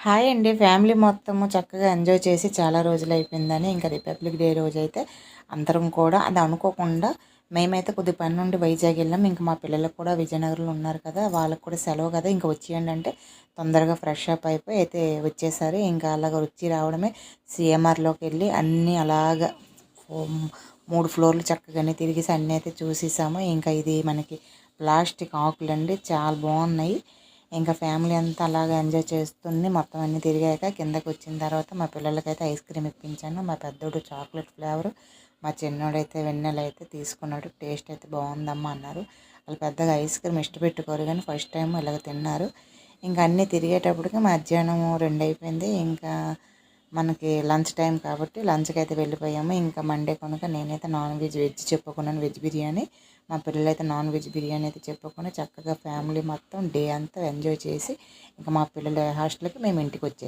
Hi అండి. Family మొత్తము చక్కగా ఎంజాయ్ చేసి చాలా రోజులైపోయిందని ఇంకా రిపబ్లిక్ డే రోజైతే అందరం కూడా అది అనుకోకుండా మేమైతే కొద్ది పని నుండి వైజాగ్ వెళ్ళాం. ఇంక మా పిల్లలకు కూడా విజయనగరంలో ఉన్నారు కదా! వాళ్ళకి కూడా సెలవు కదా! ఇంక వచ్చేయండి అంటే తొందరగా ఫ్రెష్ అప్ అయిపోయి అయితే వచ్చేసారు. ఇంకా అలాగ వచ్చి రావడమే సీఎంఆర్‌లోకి వెళ్ళి అన్నీ అలాగా 3 ఫ్లోర్‌లు చక్కగానే తిరిగేసి అన్నీ అయితే చూసేసాము. ఇంకా ఇది మనకి ప్లాస్టిక్ ఆకులండి చాలా బాగున్నాయి. ఇంకా ఫ్యామిలీ అంతా అలాగా ఎంజాయ్ చేస్తుంది. మొత్తం అన్నీ తిరిగాక కిందకి వచ్చిన తర్వాత మా పిల్లలకైతే ఐస్ క్రీమ్ ఇప్పించాను. మా పెద్దోడు చాక్లెట్ ఫ్లేవర్, మా చిన్నోడైతే వెన్నెల అయితే తీసుకున్నాడు. టేస్ట్ అయితే బాగుందమ్మా అన్నారు. వాళ్ళు పెద్దగా ఐస్ క్రీమ్ ఇష్టపెట్టుకోరు కానీ ఫస్ట్ టైం ఇలాగ తిన్నారు. ఇంకా అన్నీ తిరిగేటప్పటికి మధ్యాహ్నం 2 అయిపోయింది. ఇంకా మనకి లంచ్ టైం కాబట్టి లంచ్కి అయితే వెళ్ళిపోయాము. ఇంకా మండే కనుక నేనైతే వెజ్ చెప్పుకున్నాను, వెజ్ బిర్యానీ. మా పిల్లలైతే నాన్ వెజ్ బిర్యానీ అయితే చెప్పుకొని చక్కగా ఫ్యామిలీ మొత్తం డే అంతా ఎంజాయ్ చేసి ఇంకా మా పిల్లల హాస్టల్కి మేము ఇంటికి వచ్చేసాం.